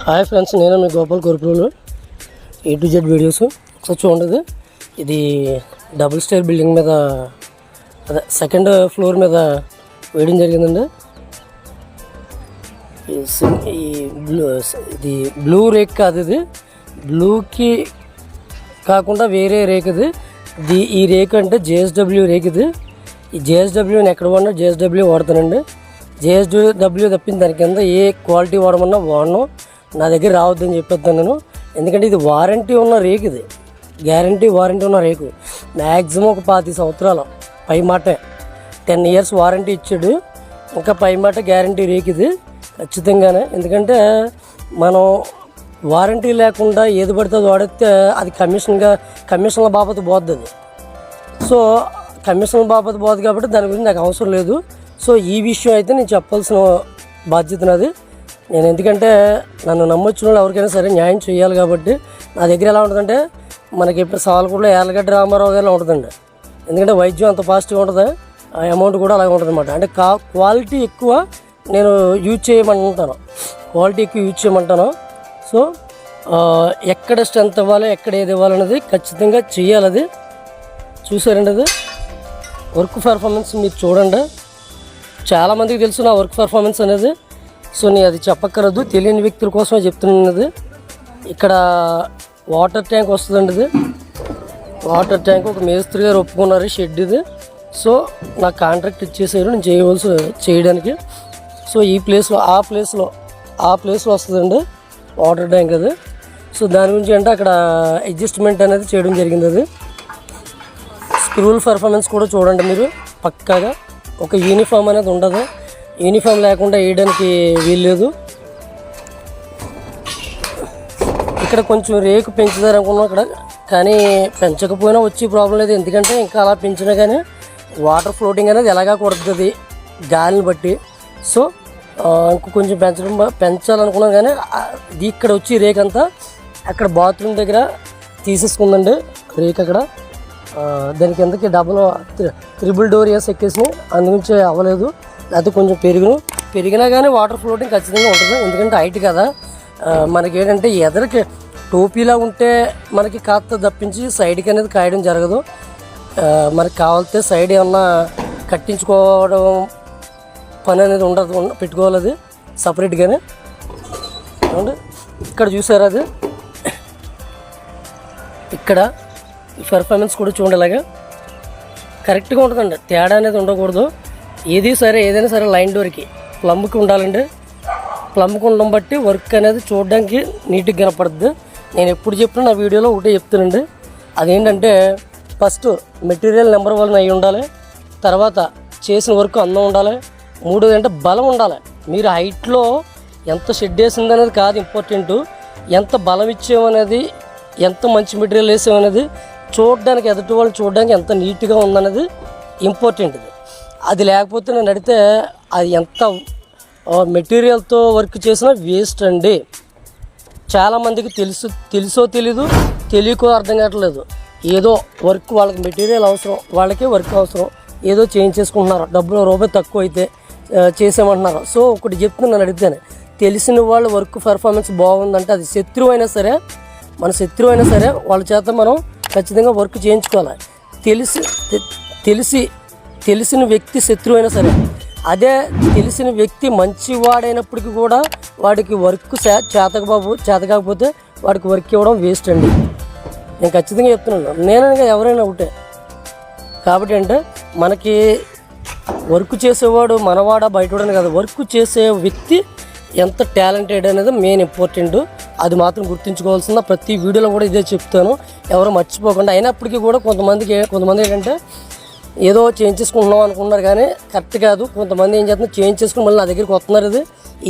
Hi friends, నేను మీ Gopal Korupulu A to Z videos ఒకసారి చూడండి. ఇది డబుల్ స్టైర్ బిల్డింగ్ మీద అదే సెకండ్ ఫ్లోర్ మీద వేయడం జరిగిందండి. ఇది బ్లూ రేక్ కాదు, ఇది బ్లూకి కాకుండా వేరే రేక్. ఇది ఈ రేక్ అంటే JSW రేక్. ఇది ఈ JSWని ఎక్కడ వాడినా JSW వాడతానండి. JSW తప్పింది దాని కింద ఏ క్వాలిటీ వాడమన్నా వాడను. నా దగ్గర రావద్దని చెప్పేస్తాను నేను, ఎందుకంటే ఇది వారంటీ ఉన్న రేకు. ఇది వారంటీ ఉన్న రేకు. మ్యాక్సిమం ఒక 5 సంవత్సరాలు పై మాట 10 years వారంటీ ఇచ్చాడు. ఇంకా పై మాట గ్యారంటీ రేకు ఇది ఖచ్చితంగానే. ఎందుకంటే మనం వారంటీ లేకుండా ఏది పడితే అది వాడితే అది కమిషన్ల బాబత్ పోద్ది. అది సో కమిషన్ల బాబత్ పోదు కాబట్టి దాని గురించి నాకు అవసరం లేదు. సో ఈ విషయం అయితే నేను చెప్పాల్సిన బాధ్యత నాది. నేను ఎందుకంటే నన్ను నమ్మొచ్చిన వాళ్ళు ఎవరికైనా సరే న్యాయం చేయాలి కాబట్టి నా దగ్గర ఎలా ఉంటుందంటే మనకి ఇప్పుడు సాలకూడలో యార్లగడ్డ రామారావు గారిలో ఉంటుందండి. ఎందుకంటే వైద్యం అంత పాజిటివ్గా ఉంటుంది, ఆ అమౌంట్ కూడా అలాగే ఉంటుంది అన్నమాట. అంటే క్వాలిటీ ఎక్కువ నేను యూజ్ చేయమంటాను, సో ఎక్కడ స్ట్రెంత్ ఇవ్వాలి, ఎక్కడ ఏది ఇవ్వాలనేది ఖచ్చితంగా చేయాలి. అది చూసారండి, అది వర్క్ పర్ఫార్మెన్స్ మీరు చూడండి. చాలామందికి తెలుసు నా వర్క్ పర్ఫార్మెన్స్ అనేది. సో నేను అది చెప్పక్కర్లేదు, తెలియని వ్యక్తుల కోసమే చెప్తున్నది. ఇక్కడ వాటర్ ట్యాంక్ వస్తుందండి. ఇది వాటర్ ట్యాంక్ ఒక మేస్త్రి గారు ఒప్పుకున్నారు షెడ్ ఇది. సో నాకు కాంట్రాక్ట్ ఇచ్చేసారు నేను చేయడానికి. సో ఈ ప్లేస్లో ఆ ప్లేస్లో వస్తుందండి వాటర్ ట్యాంక్ అది. సో దాని గురించి అంటే అక్కడ అడ్జస్ట్మెంట్ అనేది చేయడం జరిగింది. అది స్క్రూల్ పర్ఫార్మెన్స్ కూడా చూడండి మీరు పక్కాగా. ఒక యూనిఫామ్ అనేది ఉండదు, యూనిఫామ్ లేకుండా వేయడానికి వీల్లేదు. ఇక్కడ కొంచెం రేకు పెంచుతారు అనుకున్నాం ఇక్కడ, కానీ పెంచకపోయినా వచ్చే ప్రాబ్లం లేదు. ఎందుకంటే ఇంకా అలా పెంచినా కానీ వాటర్ ఫ్లోటింగ్ అనేది ఎలాగా కొడుతుంది గాలిని బట్టి. సో ఇంకో కొంచెం పెంచాలనుకున్నాం, కానీ ఇది ఇక్కడ వచ్చి రేక్ అంతా అక్కడ బాత్రూమ్ దగ్గర తీసేసుకుందండి రేక్. అక్కడ దాని కిందకి త్రిబుల్ డోర్ ఎక్కేసినాయి, అందుగురించి అవ్వలేదు. లేకపోతే కొంచెం పెరిగినా కానీ వాటర్ ఫ్లోటింగ్ ఖచ్చితంగా ఉంటుంది. ఎందుకంటే హైట్ కదా, మనకి ఏంటంటే ఎదరికి టోపీలా ఉంటే మనకి కాస్త తప్పించి సైడ్కి అనేది కాయడం జరగదు. మనకి కావాలితే సైడ్ ఏమన్నా కట్టించుకోవడం పని అనేది ఉండదు, పెట్టుకోవాలి అది సపరేట్గానే. ఇక్కడ చూసారు, అది ఇక్కడ ఈ పర్ఫార్మెన్స్ కూడా చూడలాగా కరెక్ట్గా ఉంటుందండి, తేడా అనేది ఉండకూడదు. ఏదైనా సరే లైన్ డోర్కి ప్లంబ్కి ఉండాలండి. ప్లంబ్కి ఉండడం బట్టి వర్క్ అనేది చూడడానికి నీట్గా కనపడుతుంది. నేను ఎప్పుడు చెప్పినా నా వీడియోలో ఒకటే చెప్తానండి, అదేంటంటే ఫస్ట్ మెటీరియల్ నెంబర్ 1 అయి ఉండాలి, తర్వాత చేసిన వర్క్ అందం ఉండాలి, మూడోది అంటే బలం ఉండాలి. మీరు హైట్లో ఎంత షెడ్ వేసింది అనేది కాదు ఇంపార్టెంట్, ఎంత బలం ఇచ్చామనేది, ఎంత మంచి మెటీరియల్ వేసామనేది చూడడానికి, ఎదుటి వాళ్ళు చూడడానికి ఎంత నీట్గా ఉందనేది ఇంపార్టెంట్. అది లేకపోతే నేను అడిగితే అది ఎంత మెటీరియల్తో వర్క్ చేసినా వేస్ట్ అండి. చాలామందికి తెలుసో తెలీదు, తెలియకో అర్థం కావట్లేదు. ఏదో వర్క్ వాళ్ళకి మెటీరియల్ అవసరం, వాళ్ళకే వర్క్ అవసరం, ఏదో చేంజ్ చేసుకుంటున్నారు, డబ్బులు రూపాయి తక్కువ అయితే చేసామంటున్నారు. సో ఒకటి చెప్తున్నాను, నన్ను అడిగితేనే తెలిసిన వాళ్ళు వర్క్ పర్ఫార్మెన్స్ బాగుందంటే అది శత్రువు అయినా సరే వాళ్ళ చేత మనం ఖచ్చితంగా వర్క్ చేయించుకోవాలి. తెలిసిన వ్యక్తి శత్రువు అయినా సరే, అదే తెలిసిన వ్యక్తి మంచివాడైనప్పటికీ కూడా వాడికి వర్క్ చేత కాకపోతే వాడికి వర్క్ ఇవ్వడం వేస్ట్ అండి. నేను ఖచ్చితంగా చెప్తున్నాను, నేనగా ఎవరైనా ఒకటే. కాబట్టి అంటే మనకి వర్క్ చేసేవాడు మనవాడా బయటవాడని కాదు, వర్క్ చేసే వ్యక్తి ఎంత టాలెంటెడ్ అనేది మెయిన్ ఇంపార్టెంట్. అది మాత్రం గుర్తుంచుకోవాల్సిందా. ప్రతి వీడియోలో కూడా ఇదే చెప్తాను, ఎవరు మర్చిపోకుండా. అయినప్పటికీ కూడా కొంతమంది ఏంటంటే ఏదో చేంజ్ చేసుకుంటున్నాం అనుకున్నారు, కానీ కరెక్ట్ కాదు. కొంతమంది ఏం చేస్తున్నారు, చేంజ్ చేసుకుని మళ్ళీ నా దగ్గరికి వస్తున్నారు. ఇది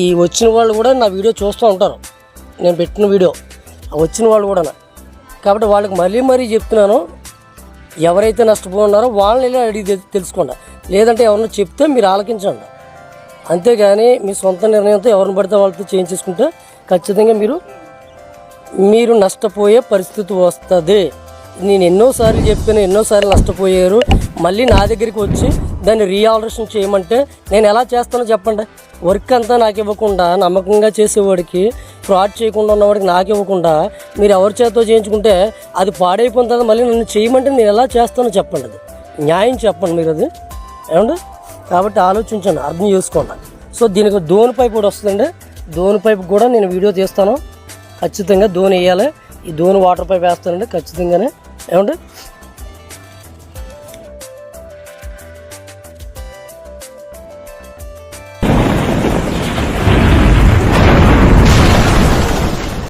ఈ వచ్చిన వాళ్ళు కూడా నా వీడియో చూస్తూ ఉంటారు, నేను పెట్టిన వీడియో వచ్చిన వాళ్ళు కూడా. కాబట్టి వాళ్ళకి మరీ చెప్తున్నాను, ఎవరైతే నష్టపోతున్నారో వాళ్ళని వెళ్ళి అడిగి తెలుసుకోండి. లేదంటే ఎవరినో చెప్తే మీరు ఆలకించండి, అంతేగాని మీ సొంత నిర్ణయంతో ఎవరిని పడితే వాళ్ళతో చేంజ్ చేసుకుంటే ఖచ్చితంగా మీరు నష్టపోయే పరిస్థితి వస్తుంది. నేను ఎన్నోసార్లు చెప్పాను, ఎన్నోసార్లు నష్టపోయారు. మళ్ళీ నా దగ్గరికి వచ్చి దాన్ని రీఆల్టరేషన్ చేయమంటే నేను ఎలా చేస్తానో చెప్పండి. వర్క్ అంతా నాకు ఇవ్వకుండా నమ్మకంగా చేసేవాడికి ఫ్రాడ్ చేయకుండా ఉన్నవాడికి నాకు ఇవ్వకుండా మీరు ఎవరి చేతో చేయించుకుంటే అది పాడైపోయిన తర్వాత మళ్ళీ నన్ను చేయమంటే నేను ఎలా చేస్తానో చెప్పండి. అది న్యాయం చెప్పండి మీరు. అది ఏమండి? కాబట్టి ఆలోచించండి, అర్థం చేసుకోండి. సో దీనికి దోని పైపు కూడా వస్తుందండి. దోని పైపు కూడా నేను వీడియో తీస్తాను. ఖచ్చితంగా దోని వేయాలి. ఈ దోని వాటర్ పైప్ వేస్తానండి ఖచ్చితంగానే. ఏమండి?